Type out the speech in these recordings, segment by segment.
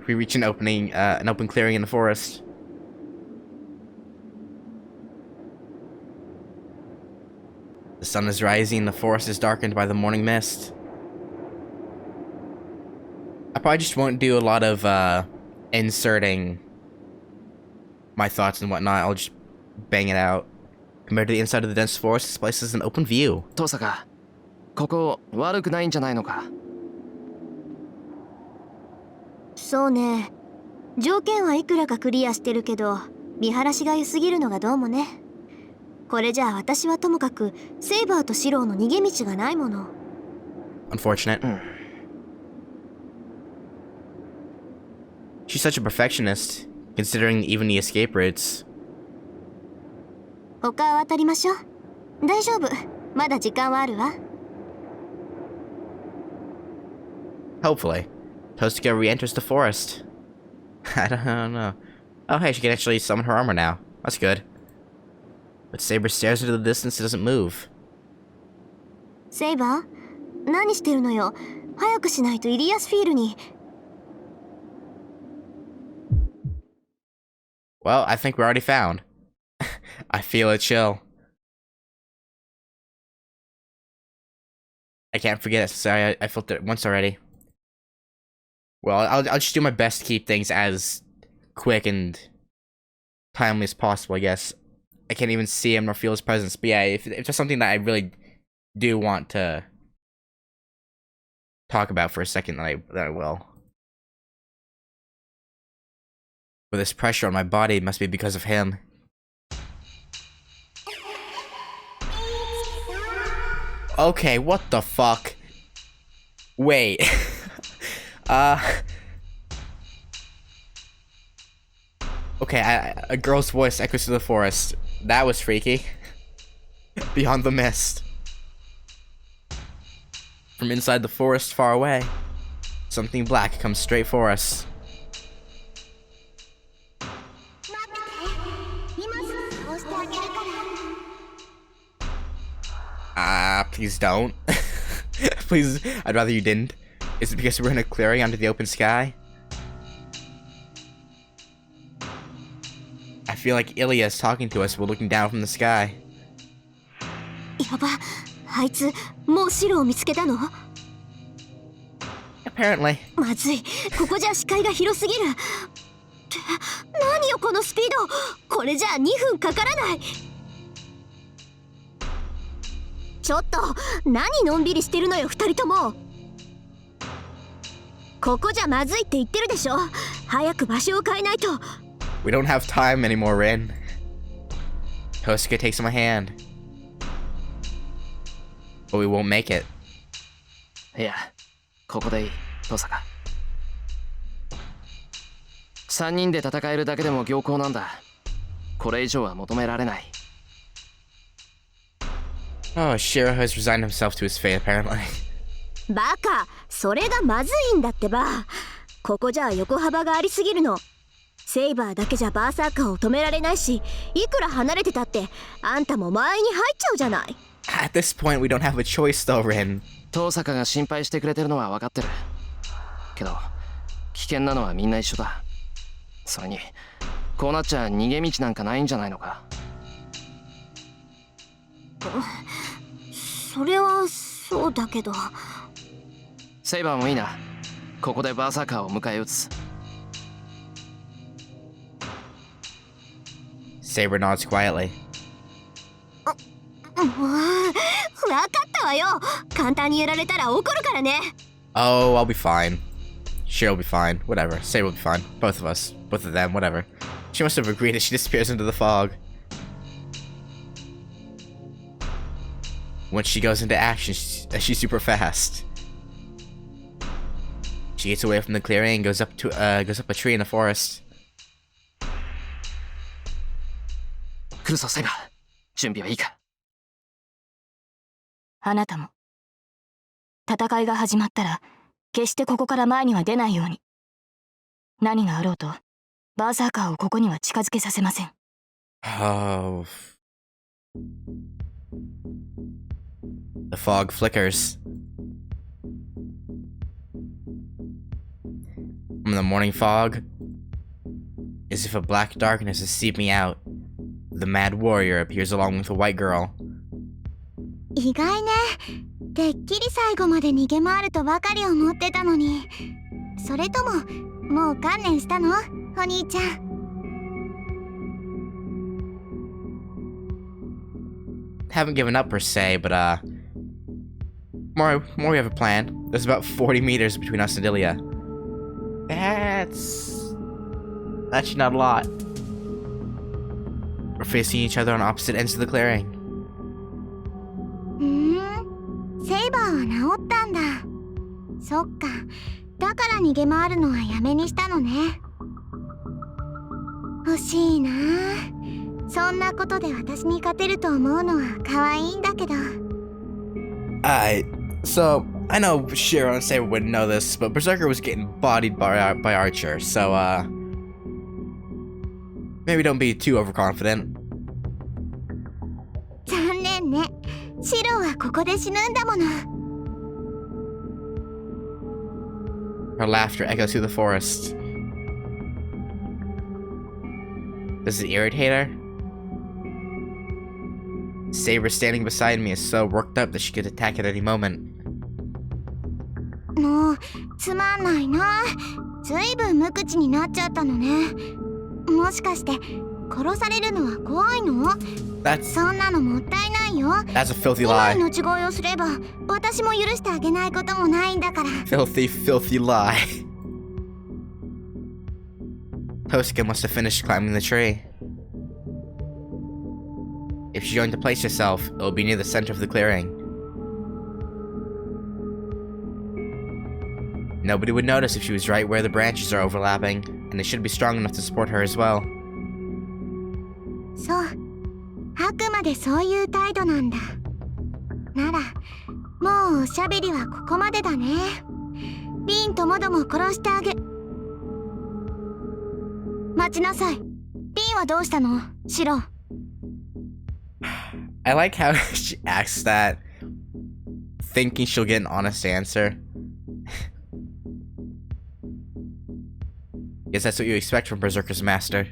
We reach an open clearing in the forest. The sun is rising, the forest is darkened by the morning mist. I probably just won't do a lot of, inserting my thoughts and whatnot. I'll just bang it out. Compared to the inside of the dense forest, this place is an open view. Tosaka, ここ悪くないんじゃないのか? そうね。条件はいくらかクリアしてるけど、見晴らしが良すぎるのがどうもね。これじゃあ私はともかくセイバーとシローの逃げ道がないもの。Unfortunate. She's such a perfectionist, considering even the escape routes. 他は渡りましょう。大丈夫。まだ時間はあるわ。Hopefully. Tosuke re-enters the forest. I don't know. Oh hey, she can actually summon her armor now. That's good. But Saber stares into the distance and doesn't move. セイバー、何してるのよ。早くしないとイリアスフィールに。Well, I think we're already found. I feel a chill. I can't forget it. Sorry, I felt it once already. Well, I'll just do my best to keep things as quick and timely as possible, I guess. I can't even see him nor feel his presence. But yeah, if there's something that I really do want to talk about for a second, then I will. But this pressure on my body must be because of him. Okay, what the fuck? Wait. Okay, a girl's voice echoes through the forest. That was freaky. Beyond the mist. From inside the forest far away, something black comes straight for us. Please don't. Please, I'd rather you didn't. Is it because we're in a clearing under the open sky? I feel like Ilya is talking to us while looking down from the sky. やば、あいつもうシロを見つけたの? Apparently. まずい、ここじゃ視界が広すぎる。何よこのスピード。これじゃ2分かからない。ちょっと、何のんびりしてるのよ2人とも。ここじゃまずいって言ってるでしょ。早く場所を変えないと。We don't have time anymore, Rin. Tosuke takes my hand. But we won't make it. いや、ここでいい、トサカ。3人で戦えるだけでも良好なんだ。これ以上は求められない。Oh, Shiro has resigned himself to his fate, apparently. バカ、それがまずいんだってば。ここじゃ横幅がありすぎるの。セイバーだけじゃバーサーカーを止められないし、いくら離れてたってあんたも前に入っちゃうじゃない。At this point, we don't have a choice though, Rin. トサカが心配してくれてるのは分かってる。けど、危険なのはみんな一緒だ。それに、こうなっちゃ逃げ道なんかないんじゃないのか。それはそうだけど。セイバーもいいな。ここでバーサーカーを迎え撃つ。Saber nods quietly. 分かったわよ。簡単にやられたら怒るからね。Oh, I'll be fine. Shiro will be fine. Whatever. Saber will be fine. Both of us. Both of them. Whatever. She must have agreed as she disappears into the fog. Once she goes into action, she's super fast. She gets away from the clearing and goes up a tree in the forest. 来るぞ、セイバー。準備はいいか。あなたも。戦いが始まったら、決してここから前には出ないように。何があろうと、バーサーカーをここには近づけさせません。Oh. The fog flickers. On in the morning fog, as if a black darkness is seeping out. The mad warrior appears along with a white girl. 意外ね。てっきり最後まで逃げ回るとばかり思ってたのに。それとももう観念したの？お兄ちゃん。Haven't given up per se, but more we have a plan. There's about 40 meters between us and Ilya. That's actually not a lot. We're facing each other on opposite ends of the clearing. セイバーは治ったんだ。そっか。だから逃げ回るのはやめにしたのね。欲しいな。そんなことで私に勝てると思うのは可愛いんだけど。So I know Shiro and Saber wouldn't know this, but Berserker was getting bodied by Archer, so maybe don't be too overconfident. 残念ね。シロはここで死ぬんだもの。Her laughter echoes through the forest. Does it irritate her? Saber standing beside me is so worked up that she could attack at any moment. もうつまんないな。ずいぶん無口になっちゃったのね。もしかして殺されるのは怖いの？そんなのもったいないよ。That's a filthy 今 lie. 命乞いをすれば私も許してあげないこともないんだから。Filthy, filthy lie. Tosuke must have finished climbing the tree. If she's going to place herself, it will be near the center of the clearing. Nobody would notice if she was right where the branches are overlapping, and they should be strong enough to support her as well. そう。あくまでそういう態度なんだ。なら、もうおしゃべりはここまでだね。リンともども殺してあげ。待ちなさい。リンはどうしたの？シロ。I like how she asks that, thinking she'll get an honest answer. Guess that's what you expect from Berserker's master.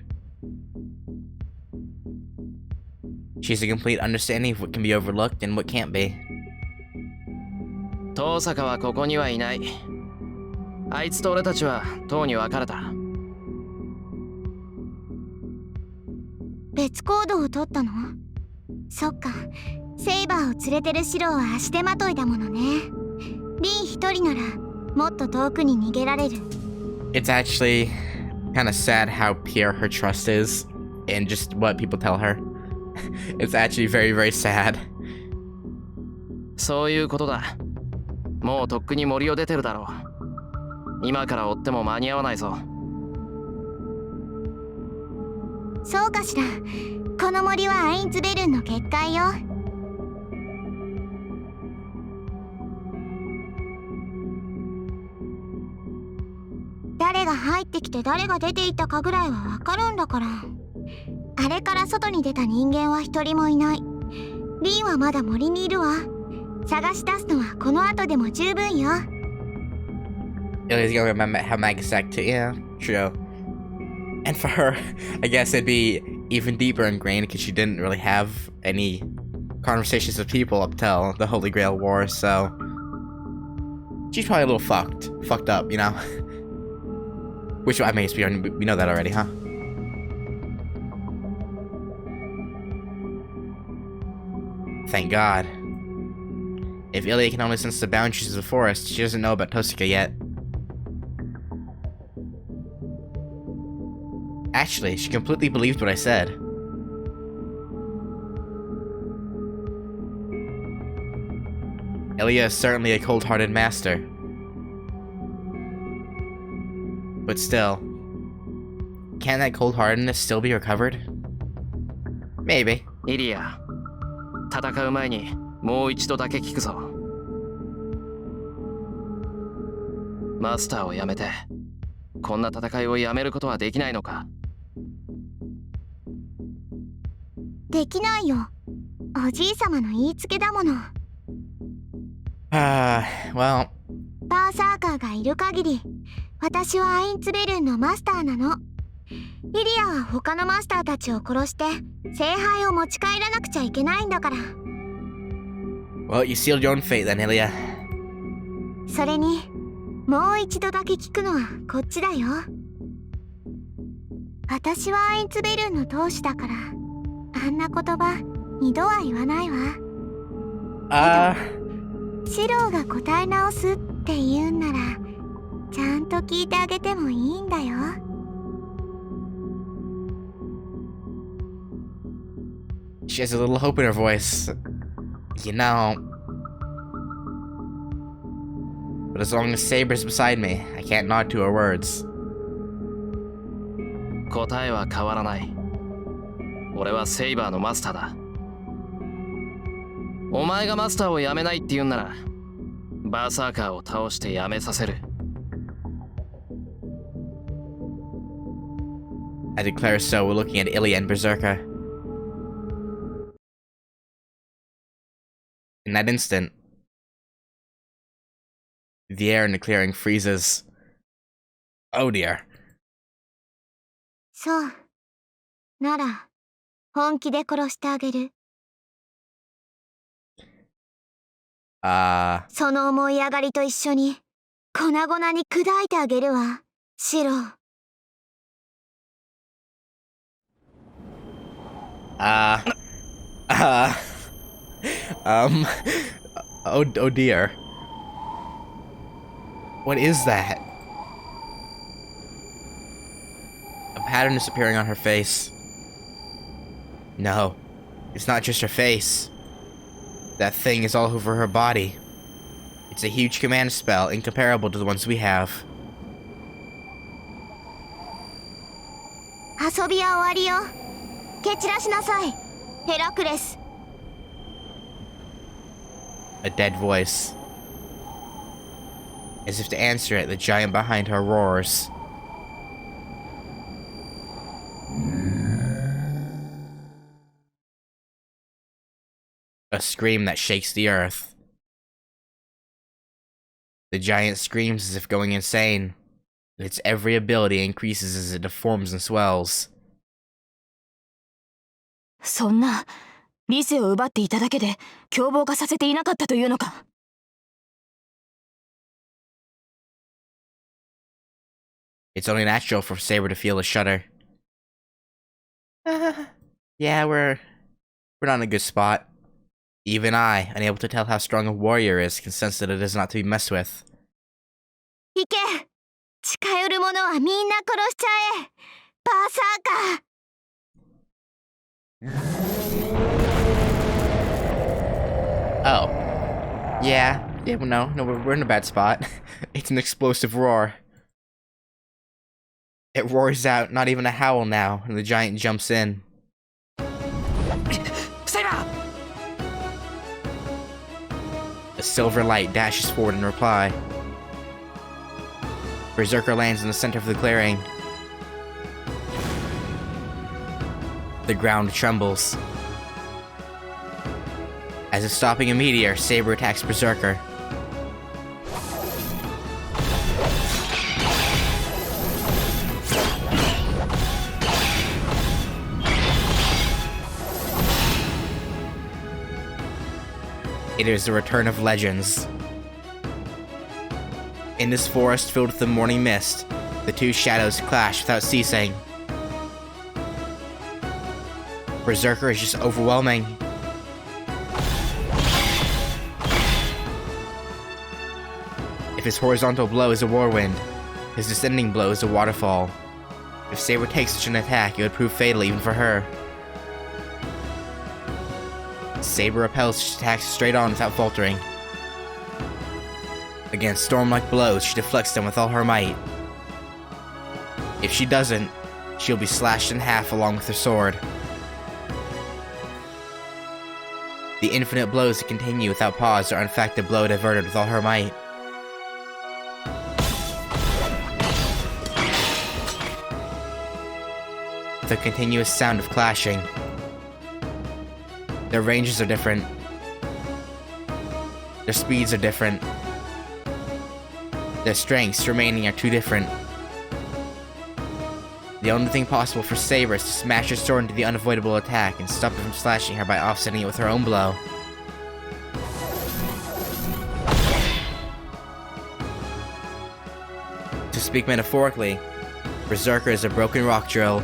She has a complete understanding of what can be overlooked and what can't be. 遠坂はここにはいない。あいつと俺たちはとうに別れた。別行動を取ったの？そっか。セイバーを連れてるシロは足手まといだものね。リン一人ならもっと遠くに逃げられる。It's actually kind of sad how pure her trust is in just what people tell her. It's actually very, very sad. そういうことだ。もうとっくに森を出てるだろう。今から追っても間に合わないぞ。そうかしら。この森はアインツベルンの結界よ。誰が入ってきて誰が出ていったかぐらいはわかるんだから。あれから外に出た人間は一人もいない。リンはまだ森にいるわ。探し出すのはこの後でも十分よ。Ilya's gonna have Magasek too. Yeah, true. And for her, I guess it'd be even deeper ingrained because she didn't really have any conversations with people up till the Holy Grail War, so she's probably a little fucked up, you know? Which I mean, we know that already, huh? Thank God. If Ilya can only sense the boundaries of the forest, she doesn't know about Tosuke yet. Actually, she completely believed what I said. Ilya is certainly a cold-hearted master. But still, can that cold-heartedness still be recovered? Maybe. イリア、戦う前にもう一度だけ聞くぞ。マスターを辞めて、こんな戦いをやめることはできないのか？できないよ。おじいさまの言いつけだもの。well... バーサーカーがいる限り、私はアインツベルンのマスターなの。イリアは他のマスターたちを殺して聖杯を持ち帰らなくちゃいけないんだから。Well, you sealed your own fate then, Ilya. それにもう一度だけ聞くのはこっちだよ。私はアインツベルンの当主だからあんな言葉二度は言わないわ。シローが答え直すって言うんならちゃんと聞いてあげてもいいんだよ。She has a little hope in her voice. You know. But as long as Saber's beside me, I can't nod to her words. 答えは変わらない。俺はセイバーのマスターだ。お前がマスターを辞めないって言うんならバーサーカーを倒して辞めさせる。I declare so, we're looking at Ilya and Berserker. In that instant, the air in the clearing freezes. Oh dear. そう。なら本気で殺してあげる。その思い上がりと一緒に粉々に砕いてあげるわ、シロ。Oh dear. What is that? A pattern is appearing on her face. No, it's not just her face. That thing is all over her body. It's a huge command spell, incomparable to the ones we have. 遊びは終わりよ。蹴散らしなさい、ヘラクレス。A dead voice. As if to answer it, the giant behind her roars. A scream that shakes the earth. The giant screams as if going insane. Its every ability increases as it deforms and swells. そんな理性を奪っていただけで凶暴化させていなかったというのか。It's only natural for Saber to feel a shudder. Yeah, we're not in a good spot. Even I, unable to tell how strong a warrior is, can sense that it is not to be messed with. 行け、近寄る者はみんな殺しちゃえ、バーサーカー。Oh. Yeah, no, we're in a bad spot. It's an explosive roar. It roars out, not even a howl now, and the giant jumps in. Saber! A silver light dashes forward in reply. Berserker lands in the center of the clearing. The ground trembles. As if stopping a meteor, Saber attacks Berserker. It is the return of legends. In this forest filled with the morning mist, the two shadows clash without ceasing. Berserker is just overwhelming. If his horizontal blow is a whirlwind, his descending blow is a waterfall. If Saber takes such an attack, it would prove fatal even for her. Saber repels such attacks straight on without faltering. Against storm-like blows, she deflects them with all her might. If she doesn't, she'll be slashed in half along with her sword. The infinite blows that continue without pause are in fact a blow diverted with all her might. The continuous sound of clashing. Their ranges are different. Their speeds are different. Their strengths remaining are too different. The only thing possible for Saber is to smash her sword into the unavoidable attack and stop it from slashing her by offsetting it with her own blow. To speak metaphorically, Berserker is a broken rock drill.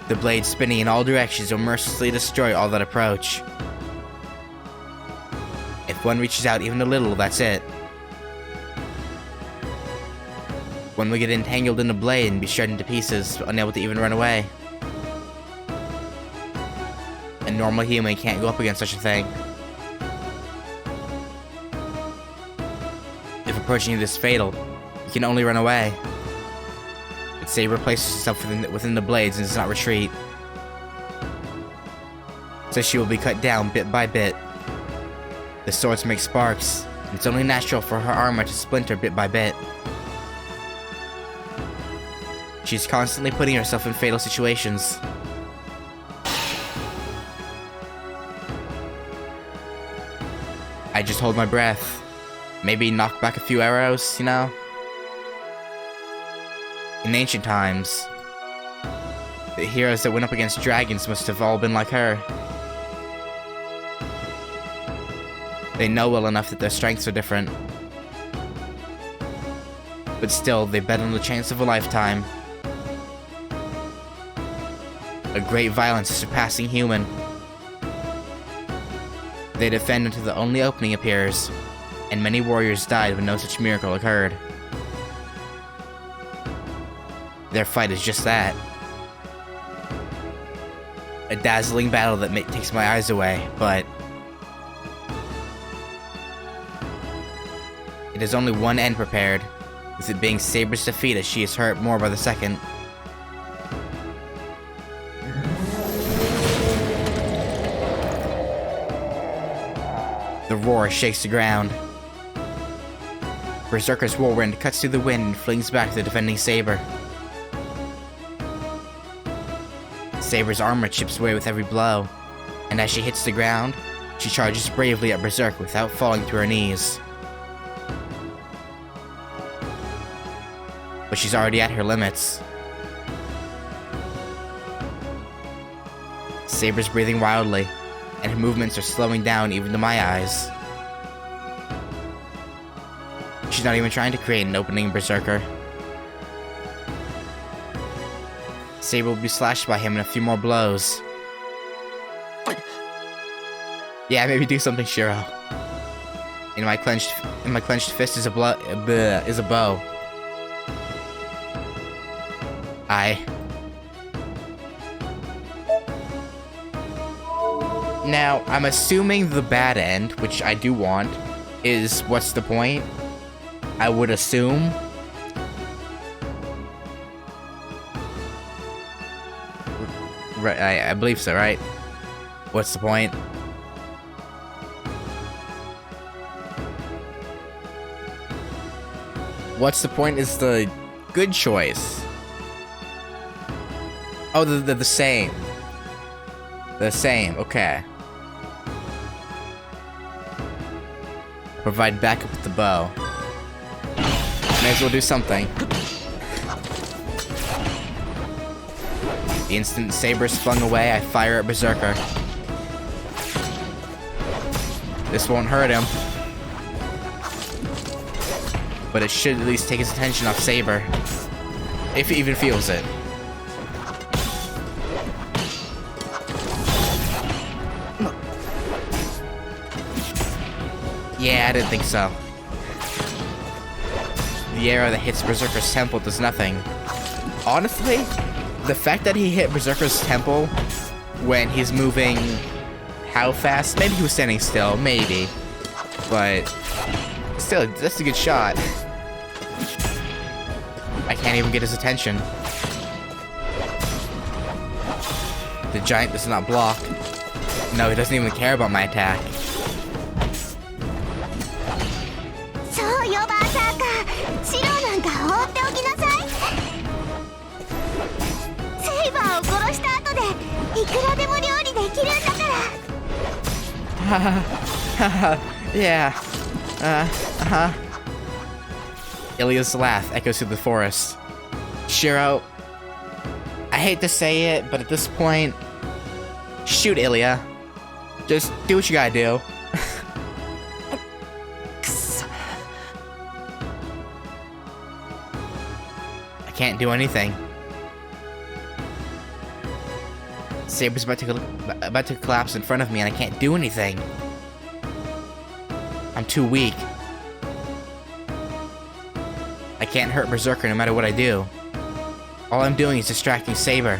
The blade spinning in all directions will mercilessly destroy all that approach. If one reaches out even a little, that's it. One will get entangled in the blade and be shredded into pieces, unable to even run away. A normal human can't go up against such a thing. If approaching this fatal, you can only run away. But Saber places herself within the blades and does not retreat. So she will be cut down bit by bit. The swords make sparks, and it's only natural for her armor to splinter bit by bit. She's constantly putting herself in fatal situations. I just hold my breath. Maybe knock back a few arrows, you know? In ancient times, the heroes that went up against dragons must have all been like her. They know well enough that their strengths are different. But still, they bet on the chance of a lifetime. A great violence is surpassing human. They defend until the only opening appears, and many warriors died when no such miracle occurred. Their fight is just that. A dazzling battle that takes my eyes away, but it has only one end prepared, with it being Saber's defeat as she is hurt more by the second. The roar shakes the ground. Berserker's whirlwind cuts through the wind and flings back the defending Saber. Saber's armor chips away with every blow, and as she hits the ground, she charges bravely at Berserk without falling to her knees. But she's already at her limits. Saber's breathing wildly, and her movements are slowing down even to my eyes. She's not even trying to create an opening in Berserker. Saber will be slashed by him in a few more blows. Yeah, maybe do something, Shiro. In my clenched fist is a bow. Now, I'm assuming the bad end, which I do want, is what's the point? I would assume. Right, I believe so, right? What's the point? What's the point is the good choice. Oh, they're the same. The same, okay. Provide backup with the bow. May as well do something. The instant Saber's flung away, I fire at Berserker. This won't hurt him. But it should at least take his attention off Saber. If he even feels it. Yeah, I didn't think so. The arrow that hits Berserker's temple does nothing. Honestly, the fact that he hit Berserker's temple when he's moving how fast? Maybe he was standing still, maybe. But still, that's a good shot. I can't even get his attention. The giant does not block. No, he doesn't even care about my attack. Yeah, Ilya's laugh echoes through the forest. Shiro, I hate to say it, but at this point, shoot Ilya. Just do what you gotta do. I can't do anything. Saber's about to collapse in front of me and I can't do anything. I'm too weak. I can't hurt Berserker no matter what I do. All I'm doing is distracting Saber.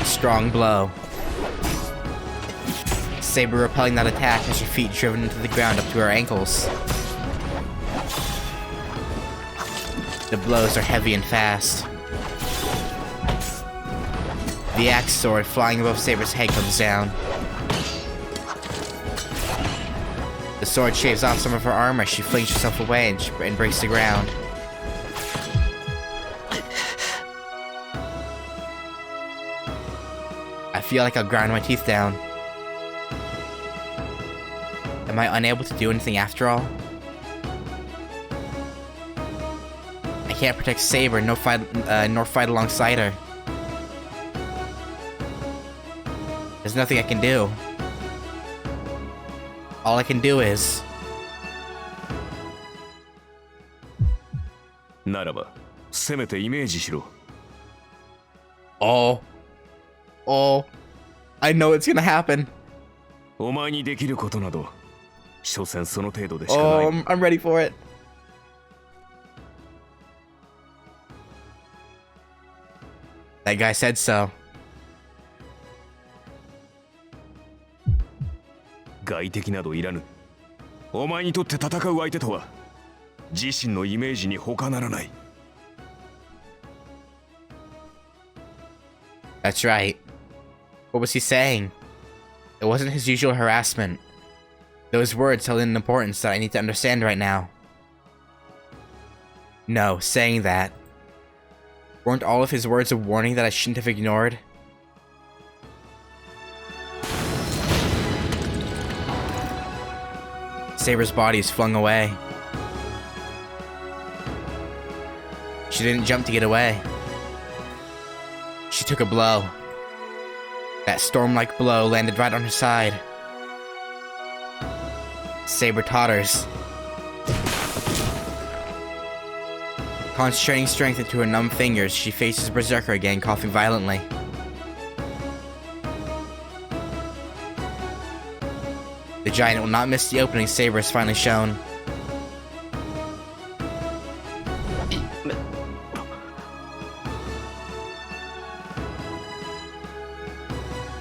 Strong blow. Saber repelling that attack as her feet driven into the ground up to her ankles. The blows are heavy and fast. The axe sword flying above Saber's head comes down. The sword shaves off some of her armor. She flings herself away and breaks the ground. I feel like I'll grind my teeth down. Am I unable to do anything after all? I can't protect Saber nor fight alongside her. There's nothing I can do. All I can do is... ならば、せめてイメージしろ。 Oh, I know it's gonna happen. お前にできることなど、所詮その程度でしかない。I'm ready for it. That guy said so. 外敵などいらぬ。お前にとって戦う相手とは、自身のイメージに他ならない。 That's right. What was he saying? It wasn't his usual harassment. Those words held an importance that I need to understand right now. No, saying that. Weren't all of his words a warning that I shouldn't have ignored? Saber's body is flung away. She didn't jump to get away. She took a blow. That storm-like blow landed right on her side. Saber totters. Concentrating strength into her numb fingers, she faces Berserker again, coughing violently. The giant will not miss the opening Saber has finally shown.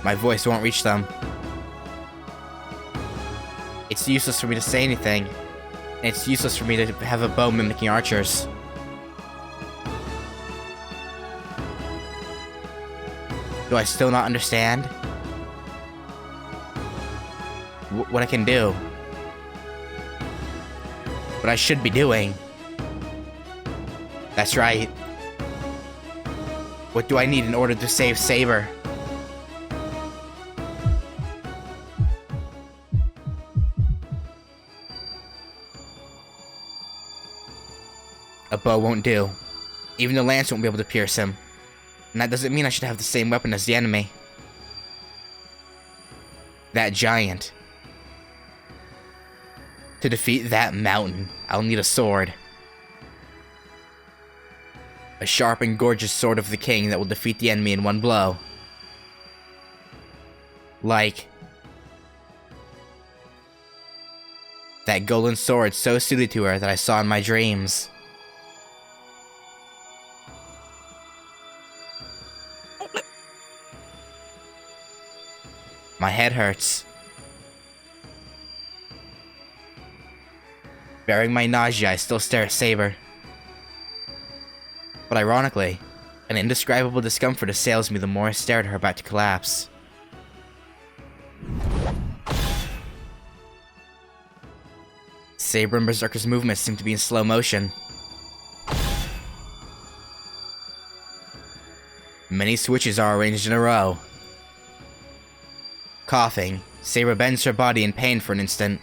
My voice won't reach them. It's useless for me to say anything, and it's useless for me to have a bow mimicking archers. Do I still not understand? What I can do? What I should be doing? That's right. What do I need in order to save Saber? A bow won't do. Even the lance won't be able to pierce him. And that doesn't mean I should have the same weapon as the enemy. That giant. To defeat that mountain, I'll need a sword. A sharp and gorgeous sword of the king that will defeat the enemy in one blow. Like that golden sword so suited to her that I saw in my dreams. My head hurts. Bearing my nausea, I still stare at Saber. But ironically, an indescribable discomfort assails me the more I stare at her about to collapse. Saber and Berserker's movements seem to be in slow motion. Many switches are arranged in a row. Coughing, Saber bends her body in pain for an instant.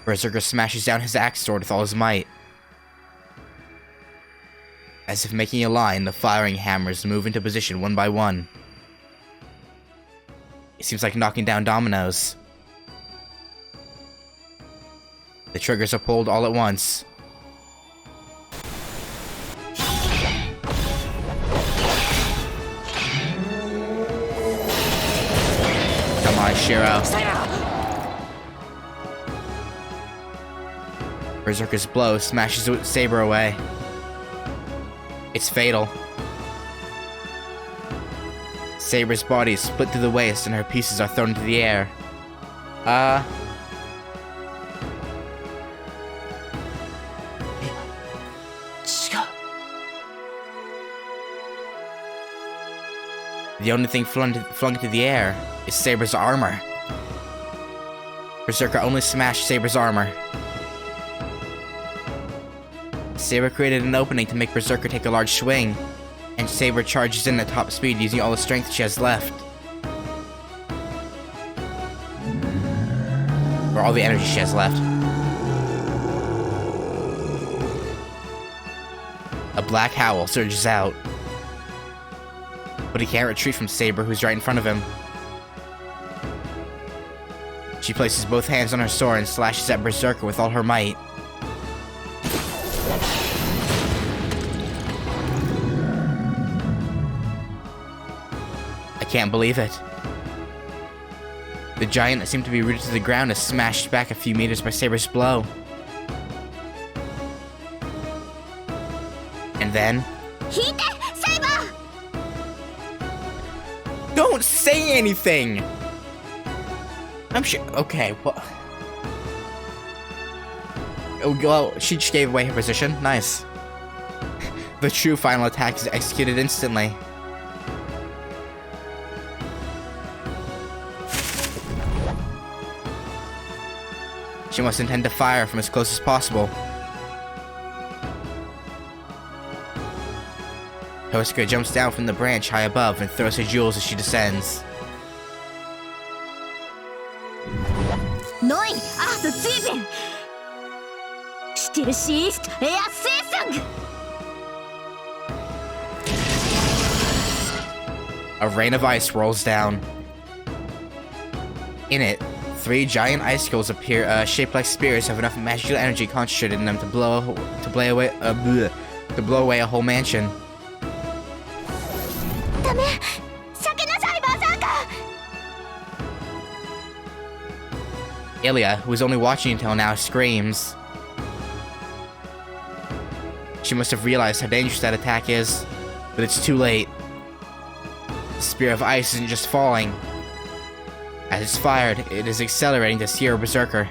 Berserker smashes down his axe sword with all his might. As if making a line, the firing hammers move into position one by one. It seems like knocking down dominoes. The triggers are pulled all at once. Come on, Shiro. Berserker's blow smashes Saber away. It's fatal. Saber's body is split through the waist and her pieces are thrown into the air. The only thing flung into the air is Saber's armor. Berserker only smashed Saber's armor. Saber created an opening to make Berserker take a large swing, and Saber charges in at top speed using all the strength she has left. Or all the energy she has left. A black howl surges out. But he can't retreat from Saber, who's right in front of him. She places both hands on her sword and slashes at Berserker with all her might. I can't believe it. The giant that seemed to be rooted to the ground is smashed back a few meters by Saber's blow. And then... Don't say anything! I'm sure... Okay, what... Oh, well, she just gave away her position. Nice. The true final attack is executed instantly. She must intend to fire from as close as possible. Tosuke jumps down from the branch high above and throws her jewels as she descends. A rain of ice rolls down. In it, 3 giant icicles appear, shaped like spears, have enough magical energy concentrated in them to blow away a whole mansion. Ilya, who was only watching until now, screams. She must have realized how dangerous that attack is, but it's too late. The spear of ice isn't just falling. As it's fired, it is accelerating to sear Berserker.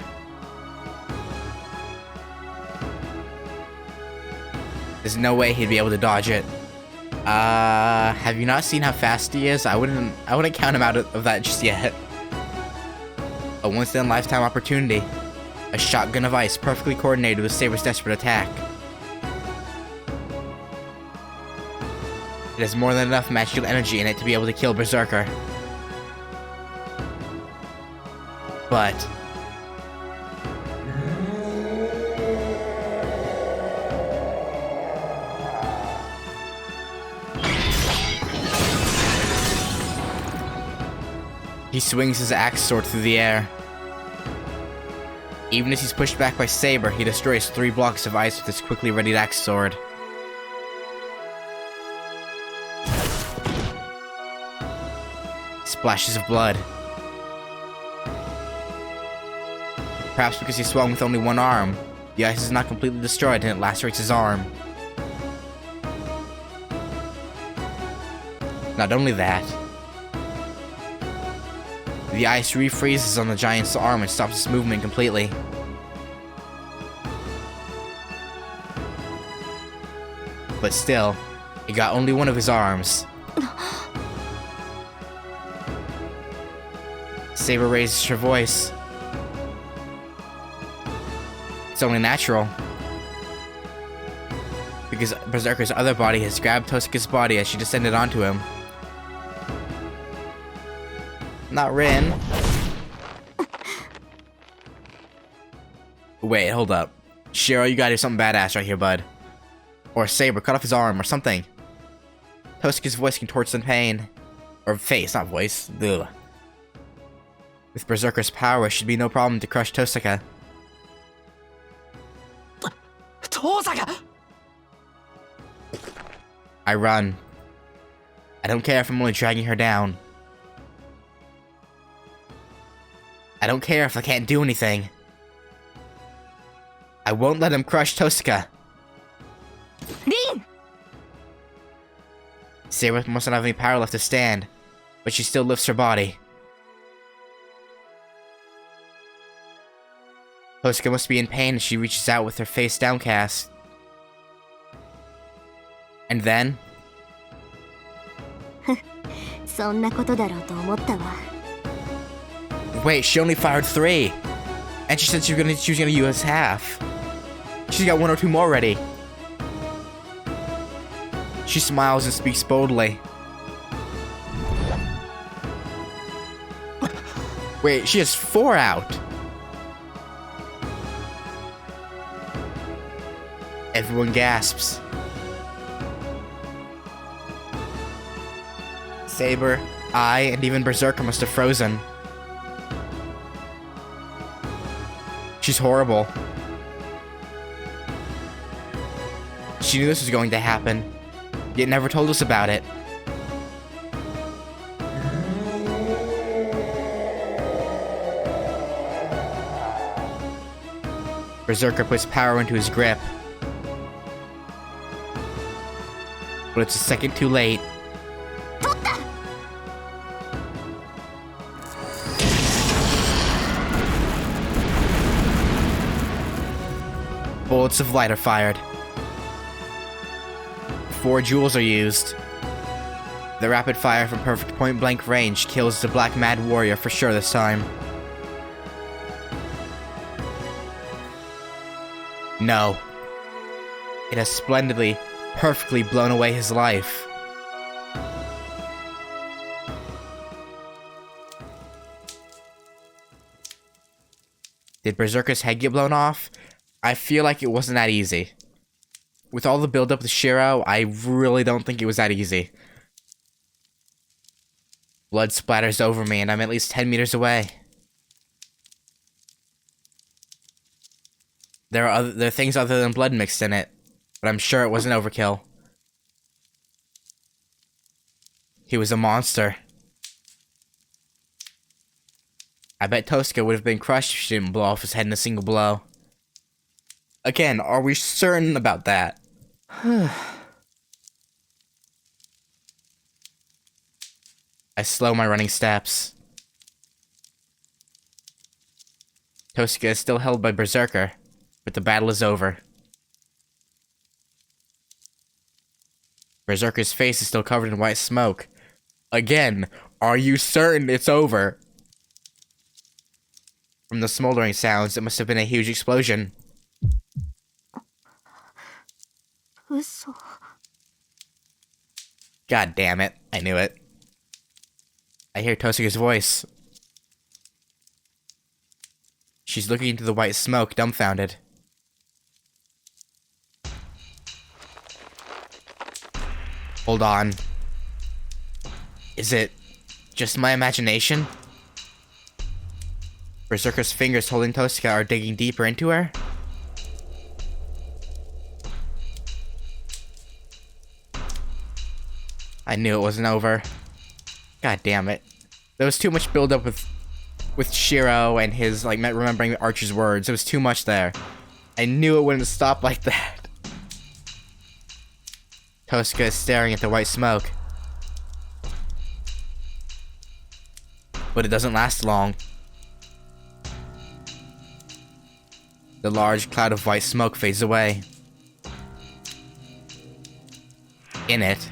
There's no way he'd be able to dodge it. Have you not seen how fast he is? I wouldn't count him out of that just yet. A once-in-a-lifetime opportunity. A shotgun of ice perfectly coordinated with Saber's desperate attack. It has more than enough magical energy in it to be able to kill Berserker. But... he swings his axe sword through the air. Even as he's pushed back by Saber, he destroys 3 blocks of ice with his quickly readied axe sword. Splashes of blood. Perhaps because he swung with only one arm, the ice is not completely destroyed and it lacerates his arm. Not only that, the ice refreezes on the giant's arm and stops its movement completely. But still, it got only one of his arms. Saber raises her voice. It's only natural. Because Berserker's other body has grabbed Tosuke's body as she descended onto him. Not Rin. Wait, hold up. Shiro, you gotta do something badass right here, bud. Or Saber, cut off his arm or something. Tosuke's voice contorts in pain. Or face, not voice. Ugh. With Berserker's power, it should be no problem to crush Tosuke. 遠坂 I run. I don't care if I'm only dragging her down. I don't care if I can't do anything. I won't let him crush Tosuke. Rin! Saber must not have any power left to stand, but she still lifts her body. Tosuke must be in pain as she reaches out with her face downcast. And then... そんなことだろうと思ったわ。 Wait, she only fired 3! And she said she was gonna use half. She's got 1 or 2 more ready. She smiles and speaks boldly. Wait, she has 4 out! Everyone gasps. Saber, I, and even Berserker must have frozen. She's horrible. She knew this was going to happen, yet never told us about it. Berserker puts power into his grip. But it's a second too late. Bullets of light are fired. 4 jewels are used. The rapid fire from perfect point-blank range kills the Black Mad Warrior for sure this time. No. It has splendidly, perfectly blown away his life. Did Berserker's head get blown off? I feel like it wasn't that easy. With all the build-up with Shiro, I really don't think it was that easy. Blood splatters over me and I'm at least 10 meters away. There are things other than blood mixed in it, but I'm sure it wasn't overkill. He was a monster. I bet Tosuke would have been crushed if she didn't blow off his head in a single blow. Again, are we certain about that? I slow my running steps. Tosuke is still held by Berserker, but the battle is over. Berserker's face is still covered in white smoke. Again, are you certain it's over? From the smoldering sounds, it must have been a huge explosion. 嘘。 God damn it, I knew it. I hear Tosuke's voice. She's looking into the white smoke, dumbfounded. Hold on. Is it just my imagination? Berserker's fingers holding Tosuke are digging deeper into her? I knew it wasn't over. God damn it. There was too much build-up with Shiro and his, like, remembering Archer's words. There was too much there. I knew it wouldn't stop like that. Tosuke is staring at the white smoke. But it doesn't last long. The large cloud of white smoke fades away. In it,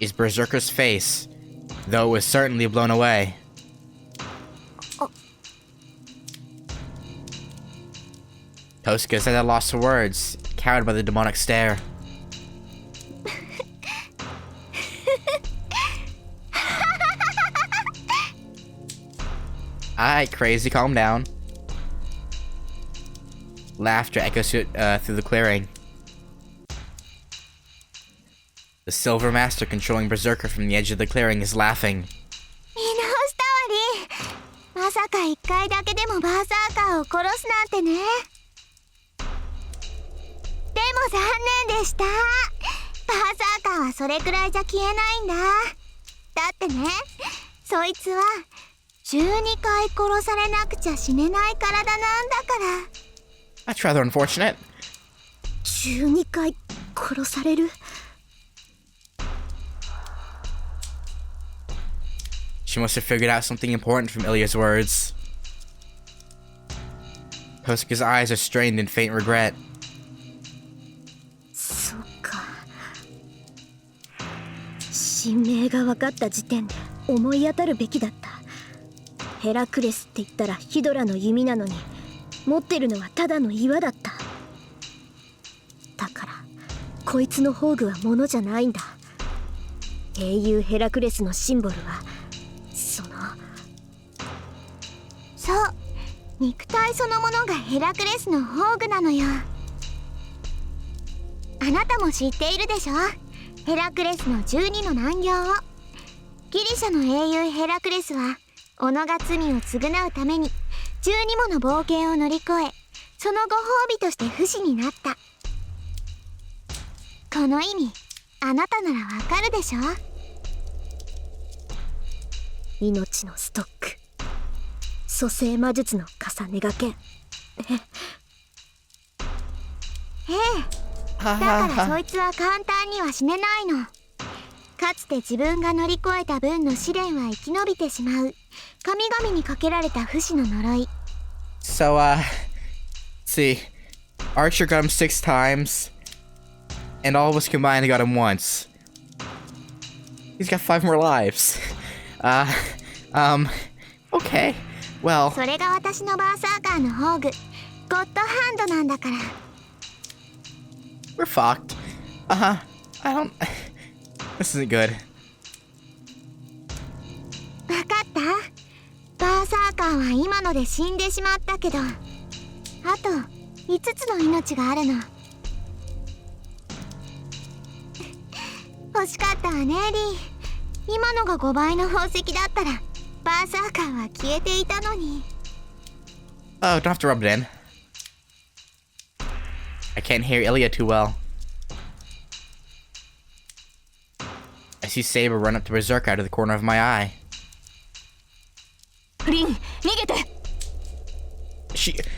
is Berserker's face, though it was certainly blown away. Tosuke is at a loss for words, cowed by the demonic stare. Alright, crazy, calm down. Laughter echoes through the clearing. The Silver Master controlling Berserker from the edge of the clearing is laughing. 見直したわり。まさか一回だけでもバーサーカーを殺すなんてね。でも残念でした。バーサーカーはそれくらいじゃ消えないんだ。だってね、そいつは12回殺されなくちゃ死ねない体なんだから。 That's rather unfortunate. 12回殺される。 She must have figured out something important from Ilya's words. Tosuka's eyes are strained in faint regret. そっか。神明が分かった時点で思い当たるべきだった。ヘラクレスって言ったらヒドラの弓なのに、持ってるのはただの岩だった。だからこいつの宝具は物じゃないんだ。英雄ヘラクレスのシンボルはそう、肉体そのものがヘラクレスの宝具なのよ。あなたも知っているでしょ、ヘラクレスの12の難行を。ギリシャの英雄ヘラクレスは己が罪を償うために12もの冒険を乗り越え、そのご褒美として不死になった。この意味、あなたならわかるでしょ。命のストック、蘇生魔術の重ねがけ。ええ、だからそいつは簡単には死ねないの。かつて自分が乗り越えた分の試練は生き延びてしまう神々にかけられた不死の呪い。 So, see. Archer got him 6 times, and all of us combined got him once. He's got 5 more lives. Okay. Well. それが私のバーサーカーの宝具、ゴッドハンドなんだから。 We're fucked. I don't... This isn't good. わかった？バーサーカーは今ので死んでしまったけど、あと5つの命があるの。欲しかったわね、リー。今のが5倍の宝石だったらバーサーカーは消えていたのに。 Oh, don't have to rub it in. I can't hear Ilya too well. I see Saber run up to Berserker out of the corner of my eye. リン、逃げて。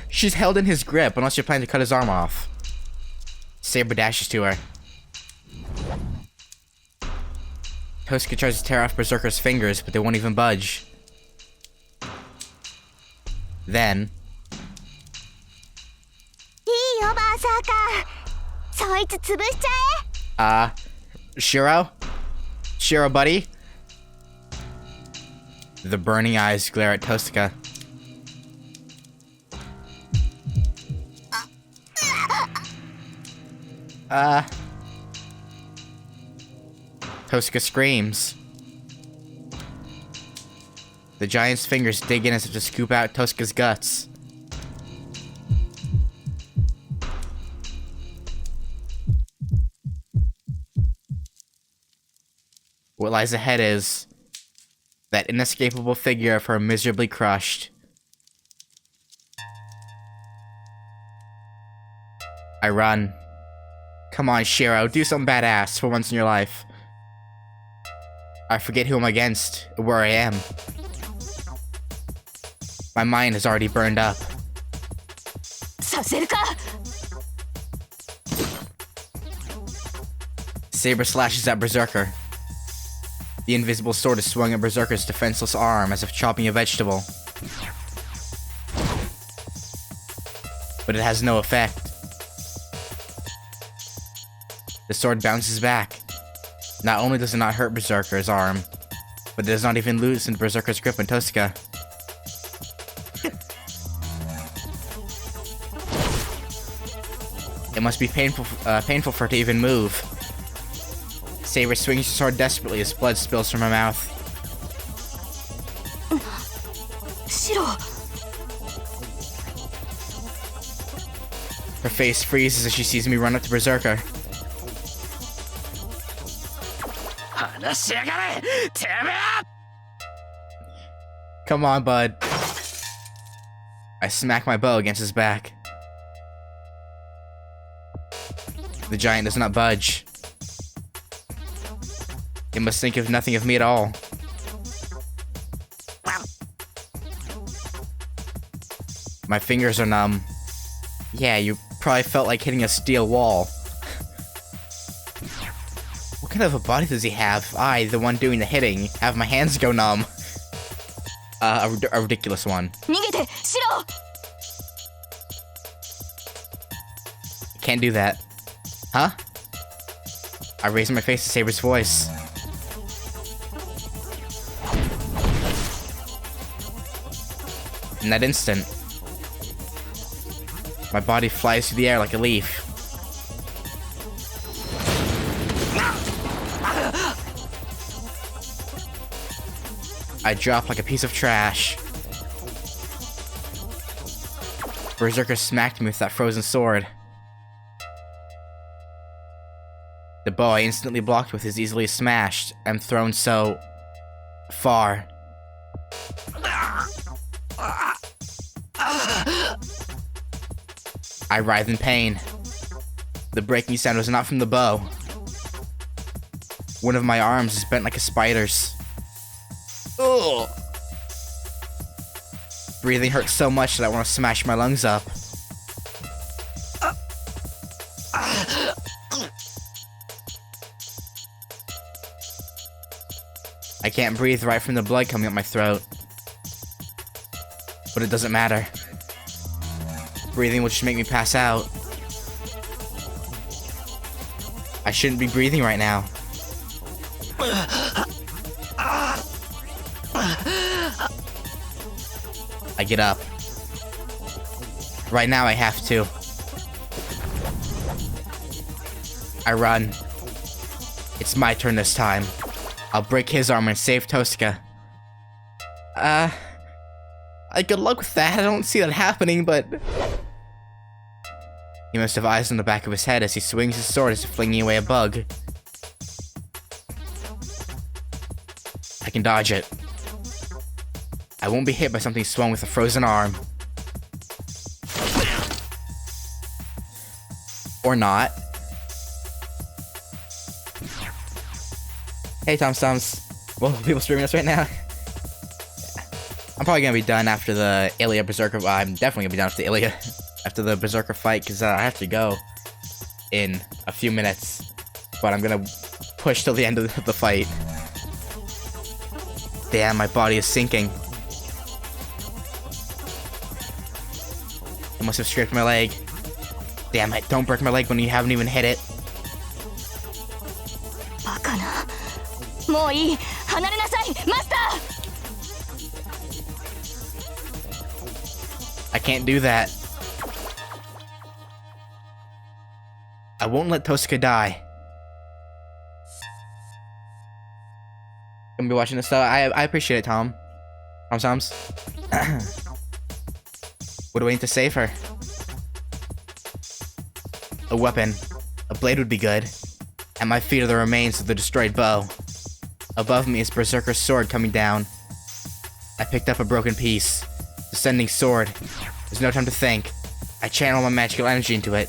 She's held in his grip unless you're planning to cut his arm off. Saber dashes to her. Tosuka tries to tear off Berserker's fingers, but they won't even budge. Then... いいよ、バーサーカー。そいつ潰しちゃえ。Shiro? Shiro, buddy? The burning eyes glare at Tosuka. Tosuka screams. The giant's fingers dig in as if to scoop out Tosuka's guts. What lies ahead is that inescapable figure of her miserably crushed. I run. Come on, Shiro, do something badass for once in your life. I forget who I'm against, or where I am. My mind has already burned up. させるか。 Saber slashes at Berserker. The invisible sword is swung at Berserker's defenseless arm as if chopping a vegetable. But it has no effect. The sword bounces back. Not only does it not hurt Berserker's arm, but it does not even loosen Berserker's grip on Tosuka. It must be painful for her to even move. Saber swings her sword desperately as blood spills from her mouth. シロ。Her face freezes as she sees me run up to Berserker. 話しやがれてめえ Come on, bud. I smack my bow against his back. The giant does not budge. It must think of nothing of me at all. My fingers are numb. Yeah, you probably felt like hitting a steel wall. What kind of a body does he have? I, the one doing the hitting, have my hands go numb. A ridiculous one. 逃げてシロ Can't do that. Huh? I raise my face to Saber's voice. In that instant, my body flies through the air like a leaf. I drop like a piece of trash. Berserker smacked me with that frozen sword. The bow I instantly blocked with is easily smashed and thrown so far. I writhe in pain. The breaking sound was not from the bow. One of my arms is bent like a spider's. Ugh. Breathing hurts so much that I want to smash my lungs up. I can't breathe right from the blood coming up my throat. But it doesn't matter. Breathing will just make me pass out. I shouldn't be breathing right now. I get up. Right now I have to. I run. It's my turn this time. I'll break his arm and save Tosuka. Good luck with that. I don't see that happening, but... He must have eyes on the back of his head as he swings his sword as if flinging away a bug. I can dodge it. I won't be hit by something swung with a frozen arm. Or not. Hey, Tom Stums. Well, people streaming us right now. I'm probably gonna be done after the Ilya Berserker. Well, I'm definitely gonna be done after the Ilya, after the Berserker fight, because I have to go in a few minutes. But I'm gonna push till the end of the fight. Damn, my body is sinking. It must have scraped my leg. Damn it, don't break my leg when you haven't even hit it. バカなもういい離れなさいマスター I can't do that. I won't let Tosuka die. Gonna be watching this though. I appreciate it, Tom. Tom's. What do I need to save her? A weapon. A blade would be good. At my feet are the remains of the destroyed bow. Above me is Berserker's sword coming down. I picked up a broken piece. Descending sword. There's no time to think. I channel my magical energy into it.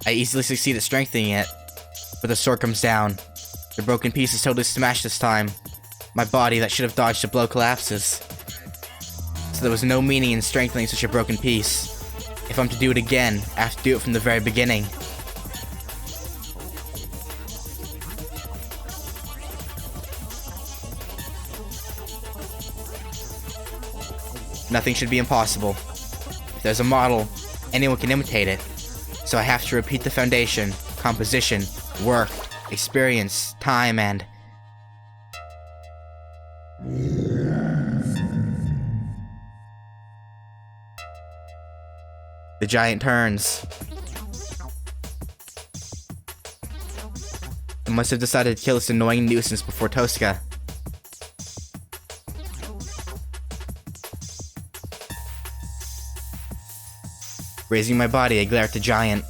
I easily succeed at strengthening it, but the sword comes down. The broken piece is totally smashed this time. My body that should have dodged a blow collapses. So there was no meaning in strengthening such a broken piece. If I'm to do it again, I have to do it from the very beginning. Nothing should be impossible. If there's a model, anyone can imitate it. So I have to repeat the foundation, composition, work, experience, time, and... The giant turns. I must have decided to kill this annoying nuisance before Tosuka. Raising my body, I glare at the giant.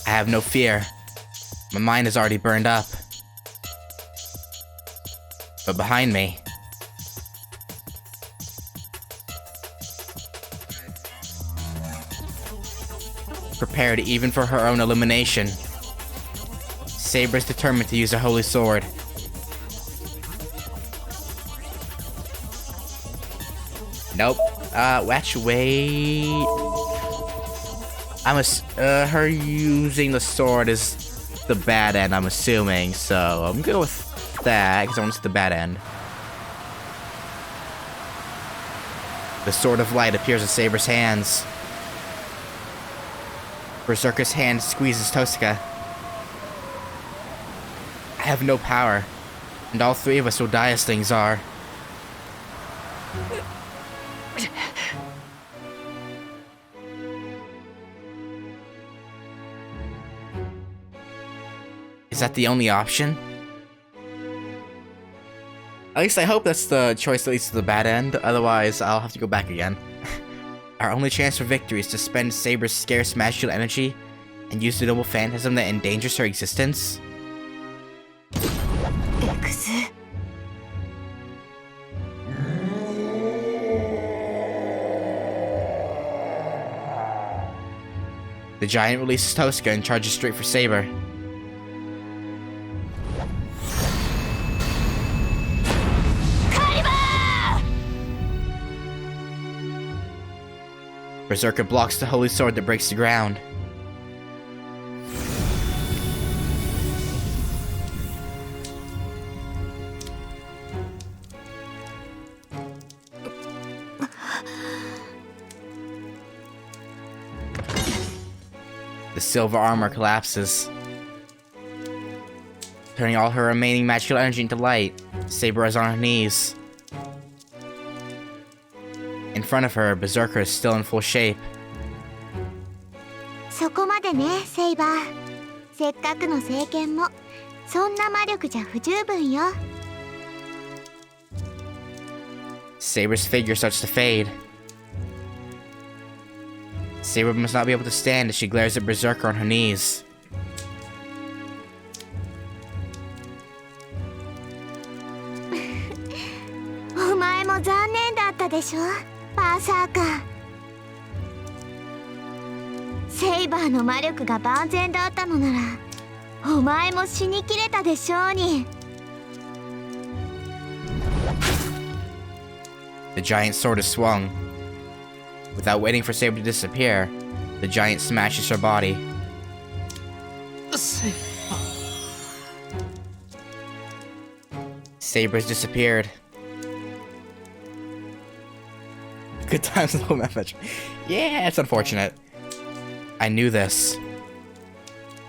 I have no fear. My mind is already burned up. But behind me... prepared even for her own elimination. Saber is determined to use a holy sword. Nope. Wait. Her using the sword is the bad end, I'm assuming, so I'm good with that, because I want to see the bad end. The Sword of Light appears in Saber's hands. Berserker's hand squeezes Tosuka. I have no power, and all three of us will die as things are. Is that the only option? At least I hope that's the choice that leads to the bad end, otherwise I'll have to go back again. Our only chance for victory is to spend Saber's scarce magical energy and use the noble phantasm that endangers her existence. The giant releases Tosuka and charges straight for Saber. Berserker blocks the holy sword that breaks the ground. The silver armor collapses, turning all her remaining magical energy into light. Saber is on her knees. In front of her, Berserker is still in full shape. そこまでね、セイバー。せっかくの聖剣もそんな魔力じゃ不十分よ。Saber's figure starts to fade. Saber must not be able to stand as she glares at Berserker on her knees. Berserker. セイバーの魔力が万全だったのなら、お前も死にきれたでしょうに。The giant sword is swung. Without waiting for Saber to disappear, the giant smashes her body. Saber has disappeared. Good times in the whole message. Yeah, it's unfortunate. I knew this.